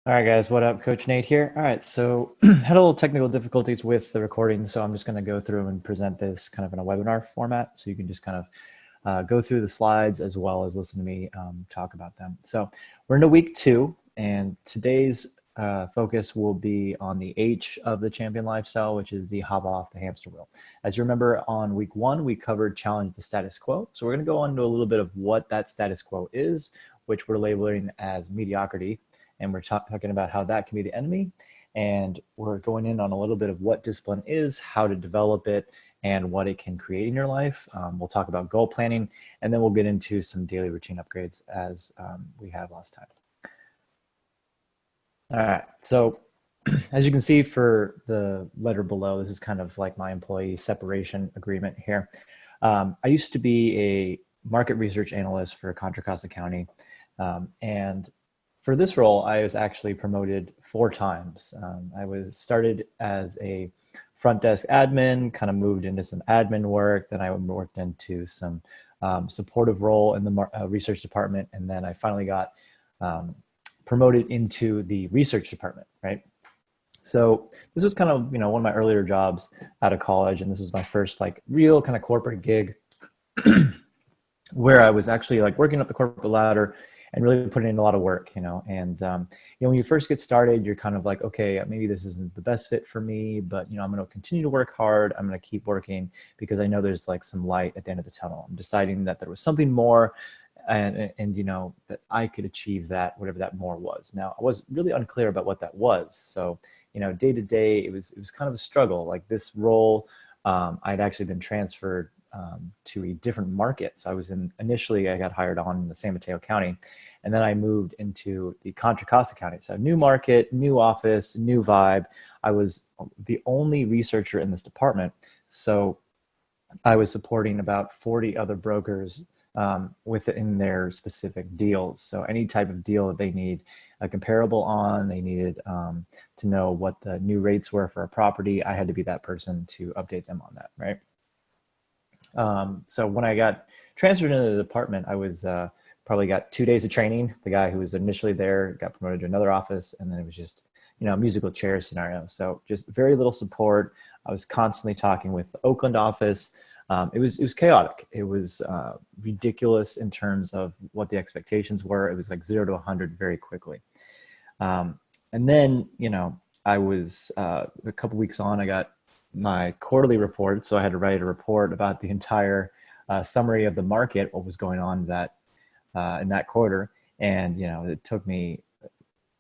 All right, guys, what up? Coach Nate here. All right, so had a little technical difficulties with the recording, so I'm just going to go through and present this kind of in a webinar format, so you can just kind of go through the slides as well as listen to me talk about them. So we're into week 2, and today's focus will be on the H of the champion lifestyle, which is the hop off the hamster wheel. As you remember, on week 1, we covered challenge the status quo. So we're going to go on to a little bit of what that status quo is, which we're labeling as mediocrity. And we're talking about how that can be the enemy. And we're going in on a little bit of what discipline is, how to develop it, and what it can create in your life. We'll talk about goal planning, and then we'll get into some daily routine upgrades as we had last time. All right, so as you can see for the letter below, this is kind of like my employee separation agreement here. I used to be a market research analyst for Contra Costa County, and for this role, I was actually promoted 4 times. I was started as a front desk admin, kind of moved into some admin work. Then I worked into some supportive role in the research department. And then I finally got promoted into the research department, right? So this was kind of, one of my earlier jobs out of college. And this was my first like real kind of corporate gig where I was actually like working up the corporate ladder and really putting in a lot of work, and when you first get started, you're kind of like, okay, maybe this isn't the best fit for me, but I'm going to continue to work hard. I'm going to keep working because I know there's like some light at the end of the tunnel. I'm deciding that there was something more, and that I could achieve that, whatever that more was. Now, I was really unclear about what that was. So, day to day, it was kind of a struggle. Like this role, I'd actually been transferred to a different market. So initially I got hired on in the San Mateo County, and then I moved into the Contra Costa County. So new market, new office, new vibe. I was the only researcher in this department. So I was supporting about 40 other brokers within their specific deals. So any type of deal that they need a comparable on, they needed to know what the new rates were for a property. I had to be that person to update them on that, right? So when I got transferred into the department, I was probably got 2 days of training. The guy who was initially there got promoted to another office, and then it was just a musical chair scenario. So just very little support. I was constantly talking with the Oakland office. It was chaotic. It was ridiculous in terms of what the expectations were. It was like 0 to 100 very quickly. And then I was a couple weeks on. I got my quarterly report, so I had to write a report about the entire summary of the market, what was going on in that quarter, and it took me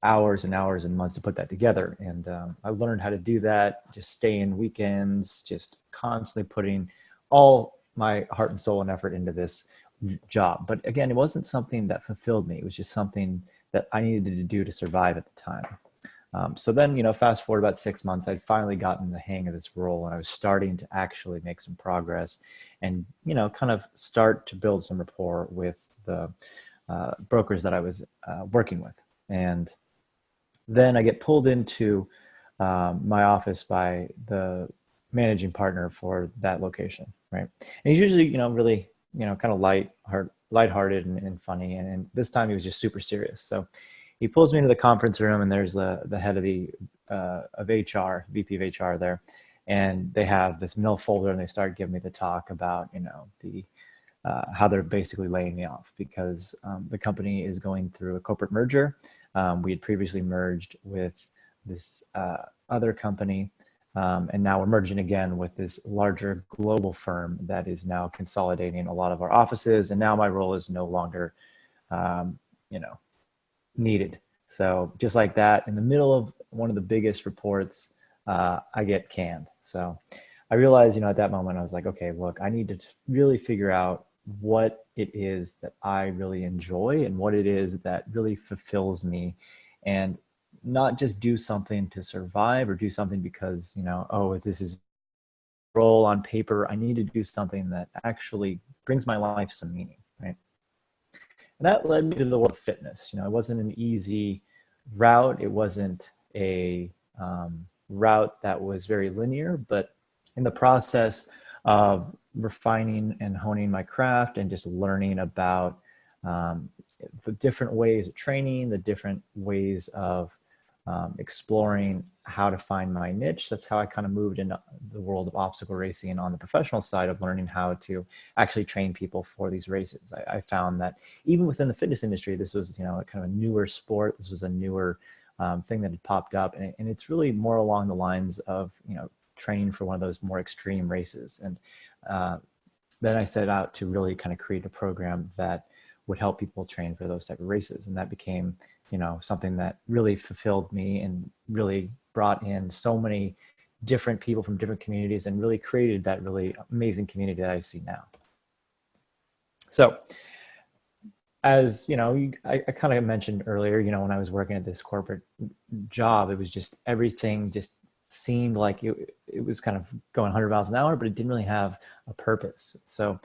hours and hours and months to put that together. And I learned how to do that, just staying weekends, just constantly putting all my heart and soul and effort into this job. But again, it wasn't something that fulfilled me. It was just something that I needed to do to survive at the time. So then, fast forward about 6 months, I'd finally gotten the hang of this role, and I was starting to actually make some progress and, kind of start to build some rapport with the brokers that I was working with. And then I get pulled into my office by the managing partner for that location, right? And he's usually, really, kind of lighthearted and funny. And this time he was just super serious. So he pulls me into the conference room, and there's the head of the of HR, VP of HR there, and they have this middle folder, and they start giving me the talk about the how they're basically laying me off because the company is going through a corporate merger. We had previously merged with this other company, and now we're merging again with this larger global firm that is now consolidating a lot of our offices. And now my role is no longer, needed. So just like that, in the middle of one of the biggest reports, I get canned. So I realized, at that moment, I was like, okay, look, I need to really figure out what it is that I really enjoy and what it is that really fulfills me, and not just do something to survive or do something because, oh, this is a role on paper. I need to do something that actually brings my life some meaning, right? And that led me to the world of fitness. It wasn't an easy route. It wasn't a route that was very linear, but in the process of refining and honing my craft and just learning about the different ways of training, the different ways of exploring how to find my niche. That's how I kind of moved into the world of obstacle racing, and on the professional side of learning how to actually train people for these races. I found that even within the fitness industry, this was, you know, kind of a newer sport. This was a newer thing that had popped up, and it's really more along the lines of, you know, training for one of those more extreme races. And then I set out to really kind of create a program that would help people train for those type of races. And that became, you know, something that really fulfilled me and really brought in so many different people from different communities and really created that really amazing community that I see now. So as you know, I kind of mentioned earlier, you know, when I was working at this corporate job, it was just everything just seemed like it was kind of going 100 miles an hour, but it didn't really have a purpose. So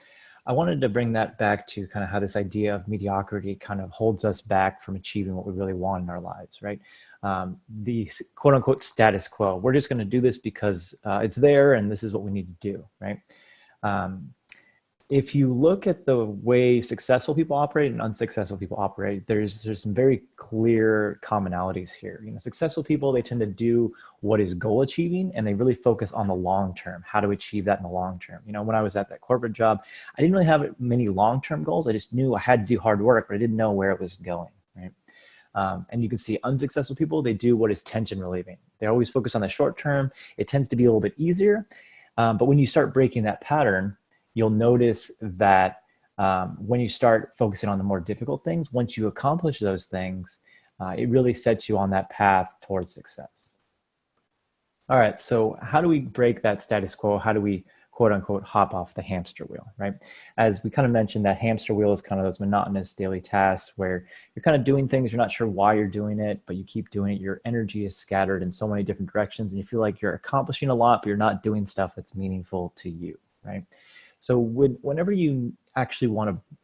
I wanted to bring that back to kind of how this idea of mediocrity kind of holds us back from achieving what we really want in our lives, right? The quote unquote status quo. We're just going to do this because it's there and this is what we need to do, right? If you look at the way successful people operate and unsuccessful people operate, there's some very clear commonalities here. You know, successful people, they tend to do what is goal achieving, and they really focus on the long term, how to achieve that in the long term. You know, when I was at that corporate job, I didn't really have many long-term goals. I just knew I had to do hard work, but I didn't know where it was going, right? And you can see unsuccessful people, they do what is tension relieving. They always focus on the short term. It tends to be a little bit easier. But when you start breaking that pattern, you'll notice that when you start focusing on the more difficult things, once you accomplish those things, it really sets you on that path towards success. All right, so how do we break that status quo? How do we, quote unquote, hop off the hamster wheel, right? As we kind of mentioned, that hamster wheel is kind of those monotonous daily tasks where you're kind of doing things, you're not sure why you're doing it, but you keep doing it. Your energy is scattered in so many different directions, and you feel like you're accomplishing a lot, but you're not doing stuff that's meaningful to you, right? So whenever you actually want to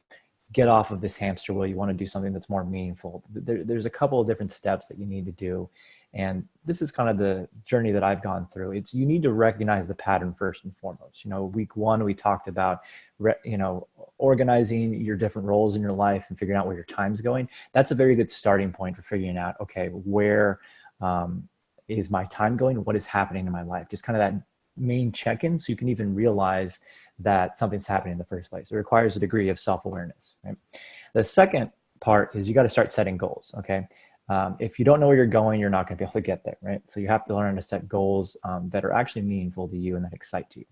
get off of this hamster wheel, you want to do something that's more meaningful, there's a couple of different steps that you need to do. And this is kind of the journey that I've gone through. It's, you need to recognize the pattern first and foremost. You know, week one, we talked about, you know, organizing your different roles in your life and figuring out where your time's going. That's a very good starting point for figuring out, okay, where is my time going? What is happening in my life? Just kind of that main check-in, so you can even realize that something's happening in the first place. It requires a degree of self-awareness, right? The second part is you got to start setting goals, okay? If you don't know where you're going, you're not going to be able to get there, right? So you have to learn to set goals that are actually meaningful to you and that excite you.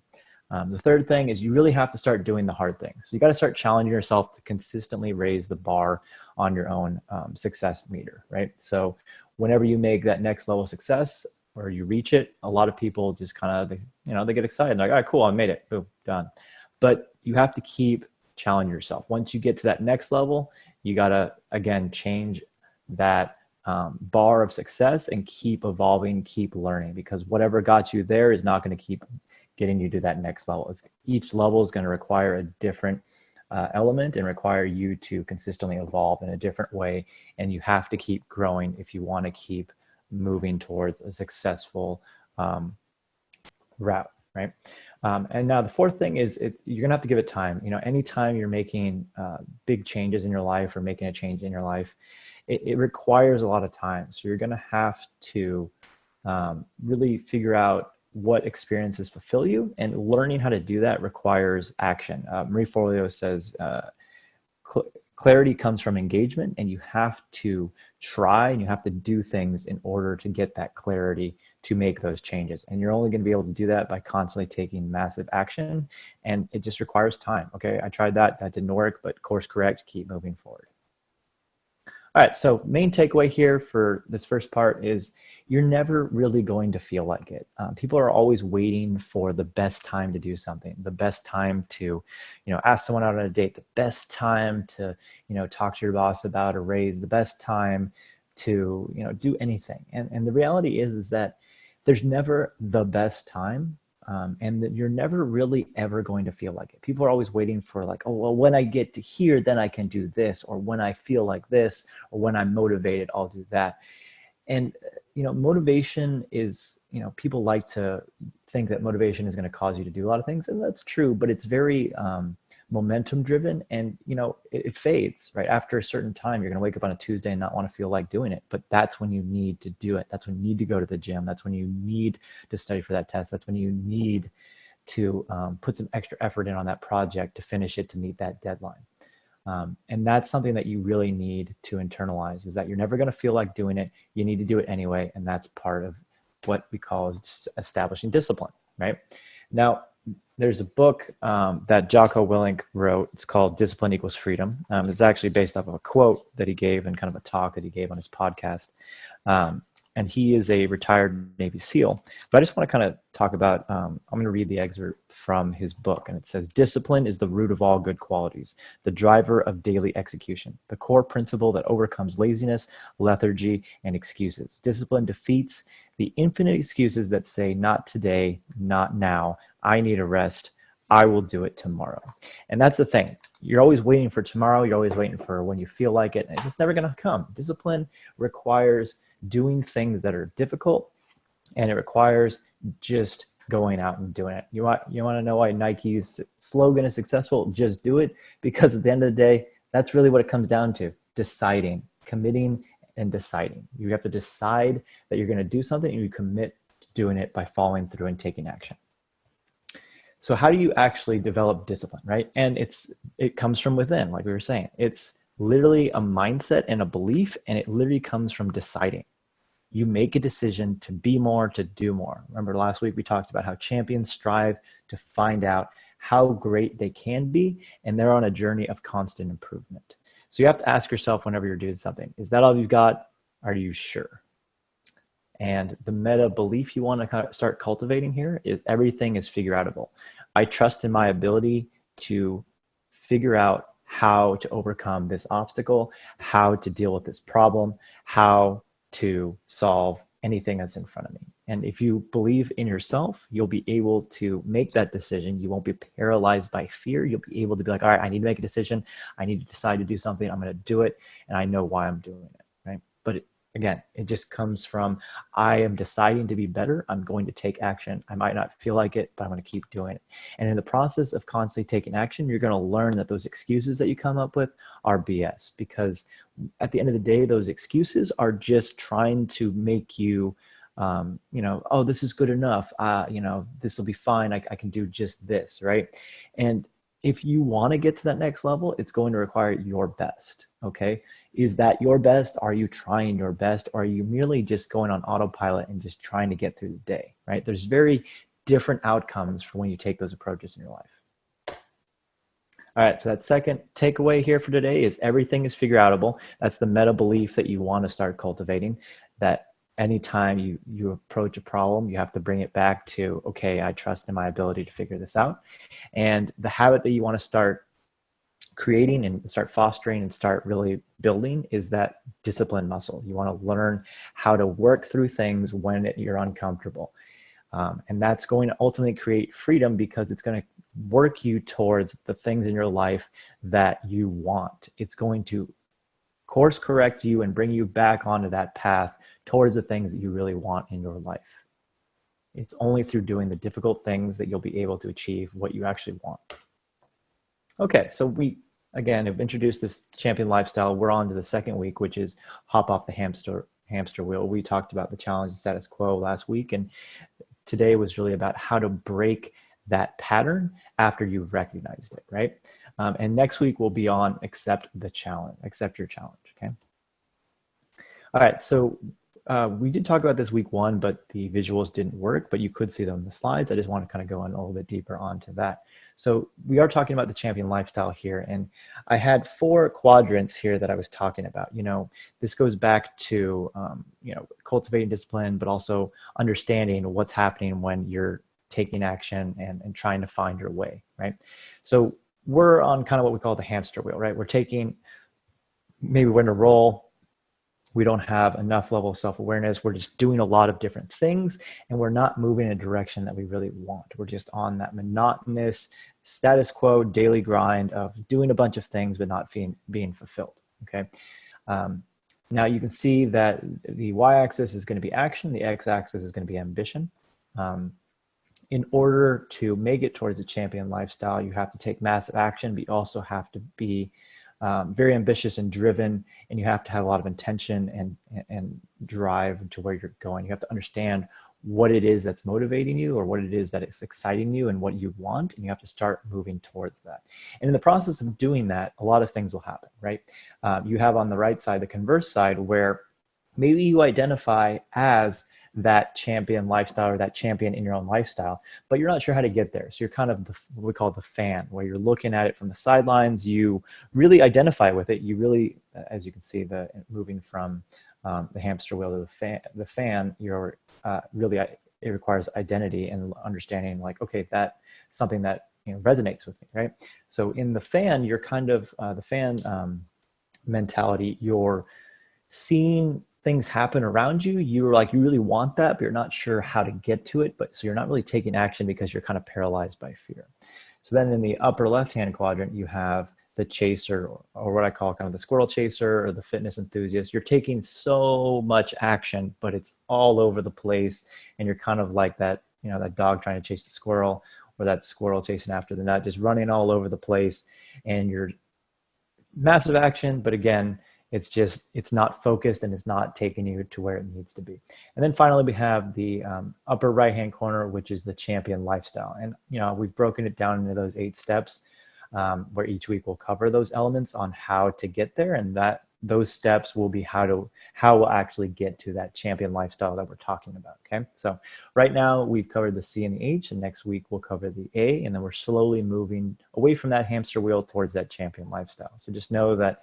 The third thing is you really have to start doing the hard things. So you got to start challenging yourself to consistently raise the bar on your own success meter, right? So whenever you make that next level of success, or you reach it, a lot of people just kind of, you know, they get excited, like, all right, cool, I made it, boom, done. But you have to keep challenging yourself. Once you get to that next level, you got to, again, change that bar of success and keep evolving, keep learning, because whatever got you there is not going to keep getting you to that next level. Each level is going to require a different element and require you to consistently evolve in a different way. And you have to keep growing if you want to keep moving towards a successful route, right? And now the fourth thing is you're gonna have to give it time. You know, anytime you're making big changes in your life or making a change in your life, it requires a lot of time. So you're gonna have to really figure out what experiences fulfill you, and learning how to do that requires action. Marie Forleo says, clarity comes from engagement, and you have to try and you have to do things in order to get that clarity to make those changes. And you're only going to be able to do that by constantly taking massive action. And it just requires time. Okay, I tried that didn't work, but course correct, keep moving forward. All right, so main takeaway here for this first part is you're never really going to feel like it. People are always waiting for the best time to do something, the best time to, you know, ask someone out on a date, the best time to, you know, talk to your boss about a raise, the best time to, you know, do anything. And the reality is that there's never the best time. And that you're never really ever going to feel like it. People are always waiting for, like, oh, well, when I get to here, then I can do this, or when I feel like this, or when I'm motivated, I'll do that. And, you know, motivation is, you know, people like to think that motivation is going to cause you to do a lot of things, and that's true, but it's very momentum driven, and it fades, right? After a certain time, you're going to wake up on a Tuesday and not want to feel like doing it, but that's when you need to do it. That's when you need to go to the gym. That's when you need to study for that test. That's when you need to put some extra effort in on that project to finish it, to meet that deadline. And that's something that you really need to internalize, is that you're never going to feel like doing it. You need to do it anyway. And that's part of what we call establishing discipline, right? Now, there's a book that Jocko Willink wrote. It's called Discipline Equals Freedom. It's actually based off of a quote that he gave and kind of a talk that he gave on his podcast. And he is a retired Navy SEAL. But I just want to kind of talk about, I'm going to read the excerpt from his book. And it says, discipline is the root of all good qualities, the driver of daily execution, the core principle that overcomes laziness, lethargy, and excuses. Discipline defeats the infinite excuses that say, not today, not now, I need a rest, I will do it tomorrow. And that's the thing. You're always waiting for tomorrow. You're always waiting for when you feel like it. And it's never going to come. Discipline requires doing things that are difficult, and it requires just going out and doing it. You want to know why Nike's slogan is successful? Just do it. Because at the end of the day, that's really what it comes down to: deciding, committing, and deciding. You have to decide that you're going to do something, and you commit to doing it by following through and taking action. So how do you actually develop discipline, right? And it comes from within, like we were saying. It's literally a mindset and a belief, and it literally comes from deciding. You make a decision to be more, to do more. Remember last week we talked about how champions strive to find out how great they can be, and they're on a journey of constant improvement. So you have to ask yourself whenever you're doing something, is that all you've got? Are you sure? And the meta belief you want to kind of start cultivating here is everything is figure outable. I trust in my ability to figure out how to overcome this obstacle, how to deal with this problem, how to solve anything that's in front of me. And if you believe in yourself, you'll be able to make that decision. You won't be paralyzed by fear. You'll be able to be like, all right, I need to make a decision. I need to decide to do something. I'm going to do it. And I know why I'm doing it, right? But again, it just comes from, I am deciding to be better. I'm going to take action. I might not feel like it, but I'm going to keep doing it. And in the process of constantly taking action, you're going to learn that those excuses that you come up with are BS, because at the end of the day, those excuses are just trying to make you, oh, this is good enough. This will be fine. I can do just this, right? And if you want to get to that next level, it's going to require your best. Okay. Is that your best? Are you trying your best? Or are you merely just going on autopilot and just trying to get through the day, right? There's very different outcomes for when you take those approaches in your life. All right. So that second takeaway here for today is everything is figure outable. That's the meta belief that you want to start cultivating, that anytime you approach a problem, you have to bring it back to, okay, I trust in my ability to figure this out. And the habit that you want to start creating and start fostering and start really building is that discipline muscle. You want to learn how to work through things when you're uncomfortable. And that's going to ultimately create freedom, because it's going to work you towards the things in your life that you want. It's going to course correct you and bring you back onto that path towards the things that you really want in your life. It's only through doing the difficult things that you'll be able to achieve what you actually want. Okay, so we, again, have introduced this champion lifestyle. We're on to the second week, which is hop off the hamster wheel. We talked about the challenge status quo last week, and today was really about how to break that pattern after you've recognized it, right? And next week we'll be on accept your challenge, okay? All right, so we did talk about this week one, but the visuals didn't work, but you could see them in the slides. I just want to kind of go on a little bit deeper onto that. So we are talking about the champion lifestyle here, and I had 4 quadrants here that I was talking about. This goes back to, cultivating discipline, but also understanding what's happening when you're taking action and trying to find your way, right? So we're on kind of what we call the hamster wheel, right? Maybe we're in a roll. We don't have enough level of self-awareness. We're just doing a lot of different things, and we're not moving in a direction that we really want. We're just on that monotonous status quo daily grind of doing a bunch of things but not being fulfilled, okay? Now you can see that the y-axis is going to be action. The x-axis is going to be ambition. in order to make it towards a champion lifestyle, you have to take massive action, but you also have to be very ambitious and driven, and you have to have a lot of intention and drive to where you're going. You have to understand what it is that's motivating you, or what it is that is exciting you, and what you want, and you have to start moving towards that. And in the process of doing that, a lot of things will happen, right? You have on the right side the converse side, where maybe you identify as that champion lifestyle or that champion in your own lifestyle, but you're not sure how to get there. So you're kind of what we call the fan, where you're looking at it from the sidelines. You really identify with it. You really, as you can see, moving from the hamster wheel to the fan, you're really, it requires identity and understanding, like, okay, that's something that resonates with me, right? So in the fan, you're kind of the fan mentality. You're seeing things happen around you. You're like, you really want that, but you're not sure how to get to it. But so you're not really taking action because you're kind of paralyzed by fear. So then in the upper left-hand quadrant, you have the chaser, or what I call kind of the squirrel chaser, or the fitness enthusiast. You're taking so much action, but it's all over the place. And you're kind of like that, that dog trying to chase the squirrel, or that squirrel chasing after the nut, just running all over the place. And you're massive action, but again, it's not focused, and it's not taking you to where it needs to be. And then finally, we have the upper right-hand corner, which is the champion lifestyle. And, we've broken it down into those 8 steps, where each week we'll cover those elements on how to get there. And those steps will be how we'll actually get to that champion lifestyle that we're talking about. Okay. So right now we've covered the C and the H, and next week we'll cover the A, and then we're slowly moving away from that hamster wheel towards that champion lifestyle. So just know that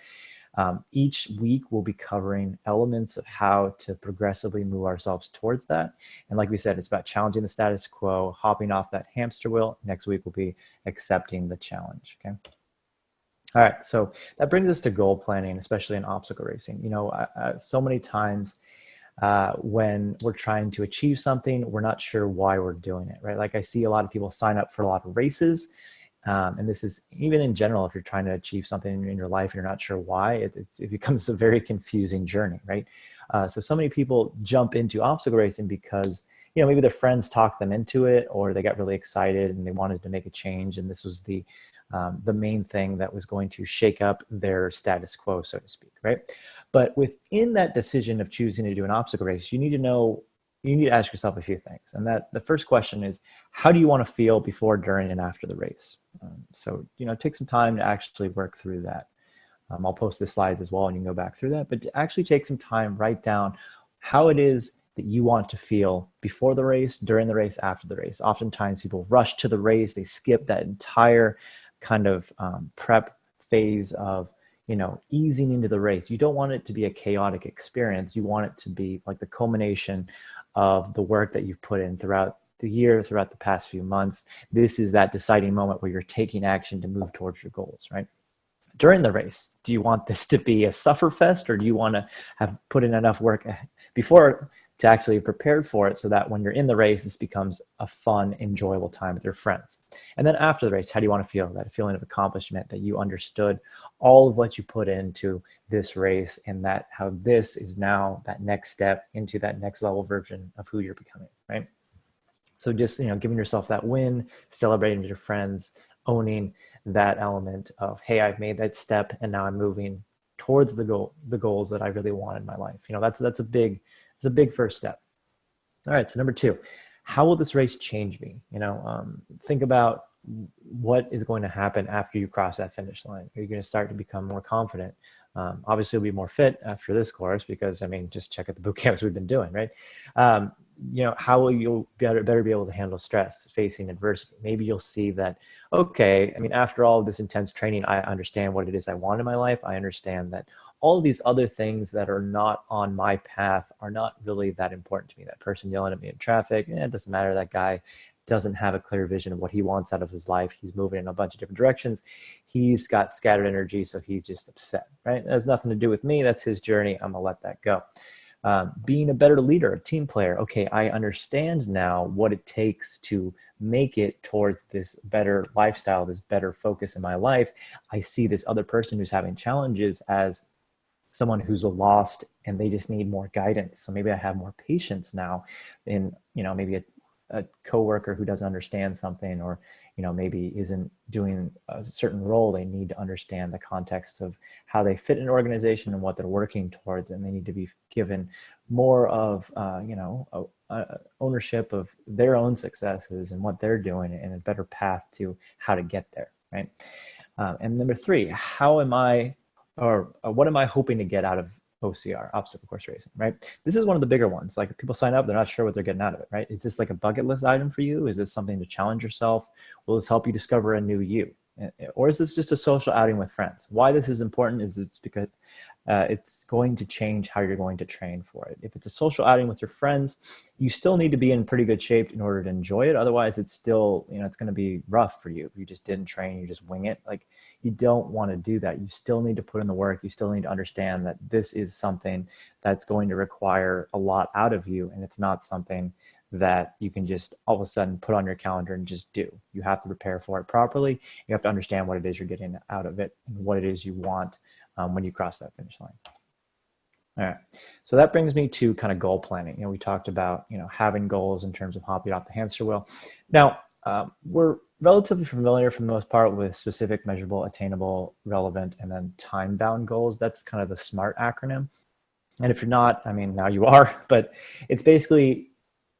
each week we'll be covering elements of how to progressively move ourselves towards that. And like we said, it's about challenging the status quo, hopping off that hamster wheel. Next week will be accepting the challenge. Okay. All right. So that brings us to goal planning, especially in obstacle racing. So many times when we're trying to achieve something, we're not sure why we're doing it, right? Like, I see a lot of people sign up for a lot of races. And this is even in general, if you're trying to achieve something in your life and you're not sure why, it becomes a very confusing journey, right? So many people jump into obstacle racing because, maybe their friends talked them into it, or they got really excited and they wanted to make a change. And this was the main thing that was going to shake up their status quo, so to speak, right? But within that decision of choosing to do an obstacle race, you need to ask yourself a few things. And that the first question is, how do you want to feel before, during, and after the race? So take some time to actually work through that. I'll post the slides as well, and you can go back through that. But to actually take some time, write down how it is that you want to feel before the race, during the race, after the race. Oftentimes people rush to the race. They skip that entire kind of prep phase of easing into the race. You don't want it to be a chaotic experience. You want it to be like the culmination of the work that you've put in throughout the year, throughout the past few months. This is that deciding moment where you're taking action to move towards your goals, right? During the race, do you want this to be a sufferfest, or do you want to have put in enough work before to actually prepare for it, so that when you're in the race, this becomes a fun, enjoyable time with your friends? And then after the race, how do you want to feel? That feeling of accomplishment, that you understood all of what you put into this race, and that how this is now that next step into that next level version of who you're becoming, right? So just, giving yourself that win, celebrating with your friends, owning that element of, hey, I've made that step, and now I'm moving towards the goals that I really want in my life. That's a big first step. All right. So number 2, how will this race change me? Think about what is going to happen after you cross that finish line. Are you going to start to become more confident? Obviously, you'll be more fit after this course, because, just check out the boot camps we've been doing, right? How will you better be able to handle stress, facing adversity? Maybe you'll see that, okay, after all of this intense training, I understand what it is I want in my life. I understand that all of these other things that are not on my path are not really that important to me. That person yelling at me in traffic, it doesn't matter. That guy doesn't have a clear vision of what he wants out of his life. He's moving in a bunch of different directions. He's got scattered energy, so he's just upset, right? It has nothing to do with me. That's his journey. I'm gonna let that go. Being a better leader, a team player. Okay, I understand now what it takes to make it towards this better lifestyle, this better focus in my life. I see this other person who's having challenges as someone who's lost, and they just need more guidance. So maybe I have more patience now in, maybe a coworker who doesn't understand something, or maybe isn't doing a certain role, they need to understand the context of how they fit in an organization and what they're working towards, and they need to be given more of ownership of their own successes and what they're doing, and a better path to how to get there, right? And number three, what am I hoping to get out of OCR, obstacle course racing, right? This is one of the bigger ones. Like, people sign up, they're not sure what they're getting out of it, right? Is this like a bucket list item for you? Is this something to challenge yourself? Will this help you discover a new you? Or is this just a social outing with friends? Why this is important is it's because it's going to change how you're going to train for it. If it's a social outing with your friends, you still need to be in pretty good shape in order to enjoy it. Otherwise, it's still, it's going to be rough for you. You just didn't train, you just wing it. Like, you don't want to do that. You still need to put in the work. You still need to understand that this is something that's going to require a lot out of you, and it's not something that you can just all of a sudden put on your calendar and just do. You have to prepare for it properly. You have to understand what it is you're getting out of it and what it is you want when you cross that finish line. All right, so that brings me to kind of goal planning. We talked about having goals in terms of hopping off the hamster wheel. Now, we're relatively familiar for the most part with specific, measurable, attainable, relevant, and then time-bound goals. That's kind of the SMART acronym. And if you're not, I mean, now you are, but it's basically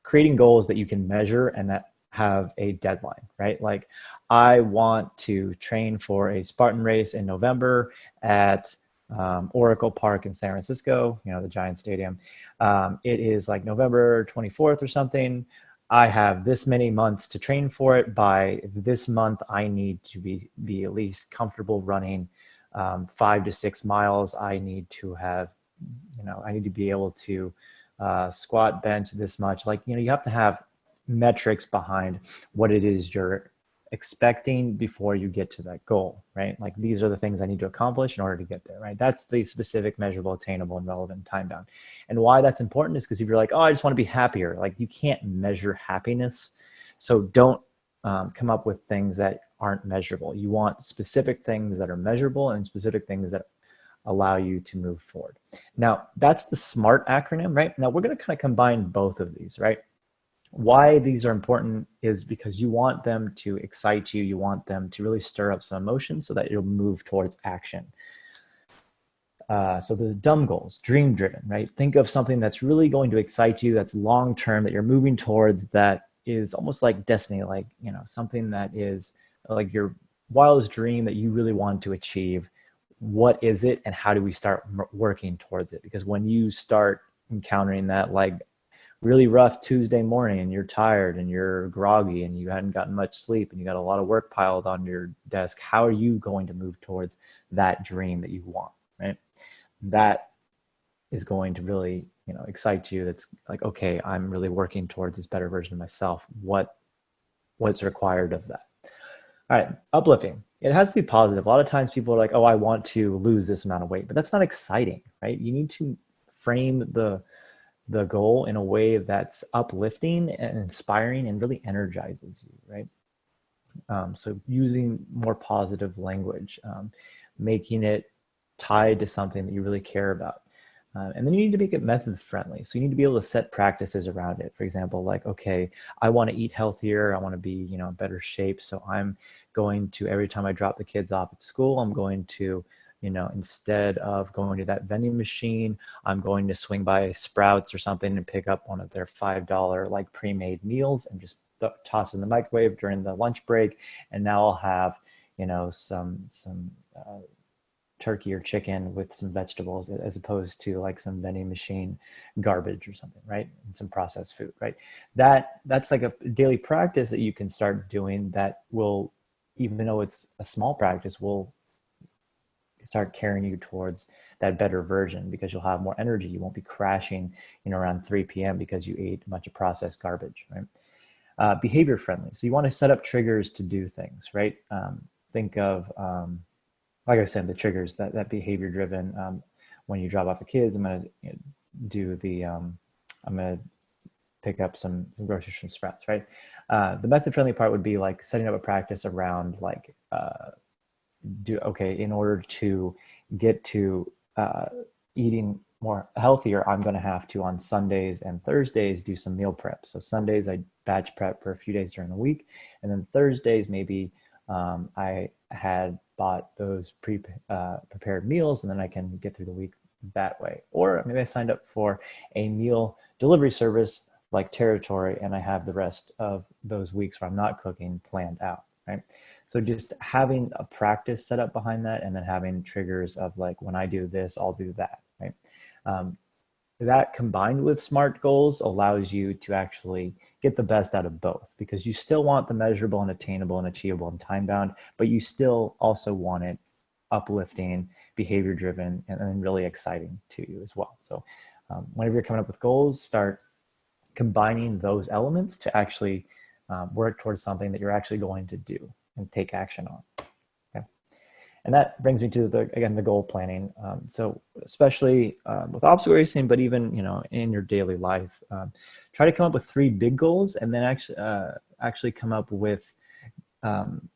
creating goals that you can measure and that have a deadline, right? Like, I want to train for a Spartan race in November at Oracle Park in San Francisco, the Giant Stadium. It is like November 24th or something. I have this many months to train for it. By this month, I need to be at least comfortable running 5 to 6 miles. I need to have, I need to be able to squat, bench this much. Like, you have to have metrics behind what it is you're expecting before you get to that goal, right? Like, these are the things I need to accomplish in order to get there, right? That's the specific, measurable, attainable, and relevant, time bound. And why that's important is because if you're like, oh, I just want to be happier, like, you can't measure happiness. So don't come up with things that aren't measurable. You want specific things that are measurable and specific things that allow you to move forward. Now, that's the SMART acronym, right? Now, we're going to kind of combine both of these, right? Why these are important is because you want them to excite you. You want them to really stir up some emotion so that you'll move towards action. So the dumb goals, dream driven, right? Think of something that's really going to excite you, that's long-term, that you're moving towards, that is almost like destiny, like, something that is like your wildest dream that you really want to achieve. What is it, and how do we start working towards it? Because when you start encountering that, like, really rough Tuesday morning, and you're tired and you're groggy and you hadn't gotten much sleep and you got a lot of work piled on your desk, how are you going to move towards that dream that you want, right? That is going to really, excite you. That's like, okay, I'm really working towards this better version of myself. What's required of that? All right, uplifting. It has to be positive. A lot of times people are like, oh, I want to lose this amount of weight, but that's not exciting, right? You need to frame the goal in a way that's uplifting and inspiring and really energizes you, right? So using more positive language, making it tied to something that you really care about. And then you need to make it method friendly. So you need to be able to set practices around it. For example, like, okay, I want to eat healthier. I want to be, in better shape. So I'm going to, every time I drop the kids off at school, I'm going to, instead of going to that vending machine, I'm going to swing by Sprouts or something and pick up one of their $5 like pre-made meals and just toss in the microwave during the lunch break. And now I'll have, some turkey or chicken with some vegetables, as opposed to like some vending machine garbage or something, right? And some processed food, right? That's like a daily practice that you can start doing that will, even though it's a small practice, will start carrying you towards that better version, because you'll have more energy. You won't be crashing, around 3 p.m. because you ate a bunch of processed garbage, right? Behavior friendly. So you want to set up triggers to do things, right? Think of, like I said, the triggers, that behavior driven. When you drop off the kids, I'm going to do the, I'm going to pick up some groceries from Sprouts, right? The method friendly part would be like setting up a practice around like, in order to get to eating more healthier, I'm going to have to on Sundays and Thursdays do some meal prep. So Sundays I batch prep for a few days during the week, and then Thursdays maybe I had bought those prepared meals, and then I can get through the week that way. Or maybe I signed up for a meal delivery service like Territory, and I have the rest of those weeks where I'm not cooking planned out, right? So just having a practice set up behind that, and then having triggers of like, when I do this, I'll do that, right? Um, that combined with SMART goals allows you to actually get the best out of both, because you still want the measurable and attainable and achievable and time bound, but you still also want it uplifting, behavior driven, and then really exciting to you as well. So whenever you're coming up with goals, start combining those elements to actually work towards something that you're actually going to do and take action on. Okay. And that brings me to the goal planning. So especially with obstacle racing, but even, in your daily life, try to come up with 3 big goals, and then actually come up with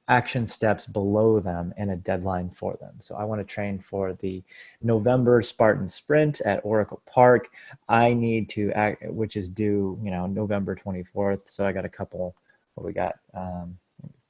action steps below them and a deadline for them. So I want to train for the November Spartan Sprint at Oracle Park. I need to which is due, November 24th. So I got a couple, what we got,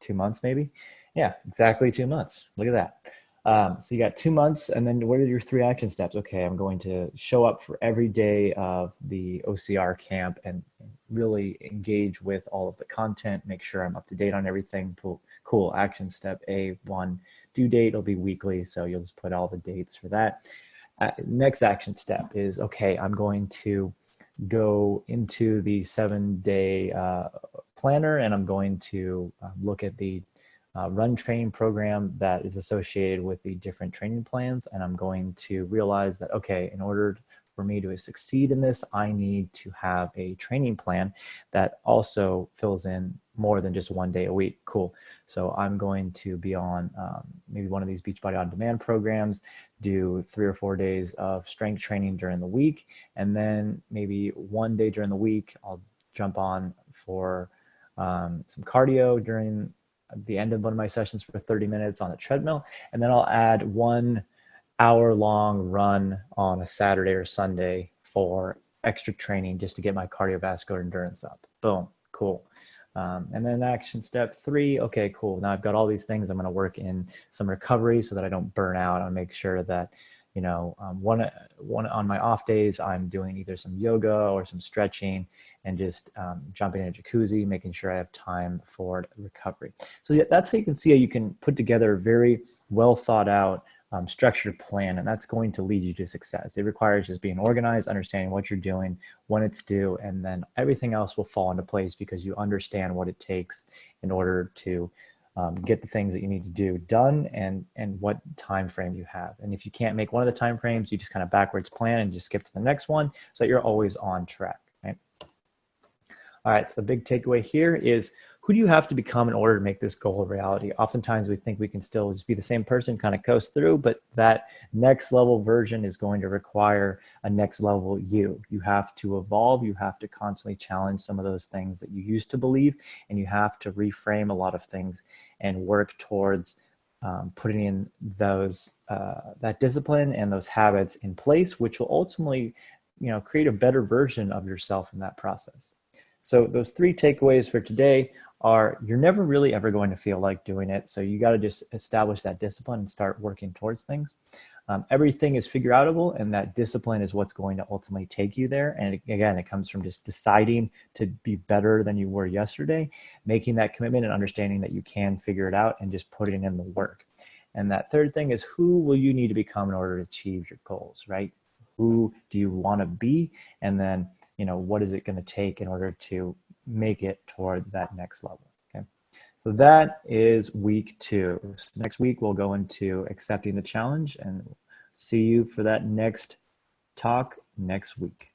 2 months maybe? Yeah, exactly 2 months. Look at that. So you got 2 months, and then what are your 3 action steps? Okay, I'm going to show up for every day of the OCR camp and really engage with all of the content, make sure I'm up to date on everything. Cool. Action step A1, due date will be weekly, so you'll just put all the dates for that. Next action step is, okay, I'm going to go into the 7-day planner, and I'm going to look at the run training program that is associated with the different training plans. And I'm going to realize that, okay, in order for me to succeed in this, I need to have a training plan that also fills in more than just 1 day a week. Cool. So I'm going to be on maybe one of these Beachbody On Demand programs, do 3 or 4 days of strength training during the week. And then maybe 1 day during the week, I'll jump on for some cardio during the end of one of my sessions for 30 minutes on a treadmill. And then I'll add 1 hour-long run on a Saturday or Sunday for extra training, just to get my cardiovascular endurance up. Boom, cool. And then action step 3, okay, cool. Now I've got all these things. I'm going to work in some recovery so that I don't burn out. I'll make sure that, one on my off days, I'm doing either some yoga or some stretching, and just jumping in a jacuzzi, making sure I have time for recovery. So that's how you can see how you can put together a very well thought out, structured plan, and that's going to lead you to success. It requires just being organized, understanding what you're doing, when it's due, and then everything else will fall into place because you understand what it takes in order to get the things that you need to do done, and what time frame you have. And if you can't make one of the time frames, you just kind of backwards plan and just skip to the next one, so that you're always on track, right? All right, so the big takeaway here is, who do you have to become in order to make this goal a reality? Oftentimes we think we can still just be the same person, kind of coast through, but that next level version is going to require a next level you. You have to evolve. You have to constantly challenge some of those things that you used to believe, and you have to reframe a lot of things and work towards putting in those that discipline and those habits in place, which will ultimately, create a better version of yourself in that process. So those 3 takeaways for today are, you're never really ever going to feel like doing it. So you got to just establish that discipline and start working towards things. Everything is figure outable, and that discipline is what's going to ultimately take you there. And again, it comes from just deciding to be better than you were yesterday, making that commitment and understanding that you can figure it out, and just putting in the work. And that third thing is, who will you need to become in order to achieve your goals, right? Who do you want to be? And then, what is it going to take in order to make it toward that next level? Okay. So that is week 2. So next week, we'll go into accepting the challenge, and see you for that next talk next week.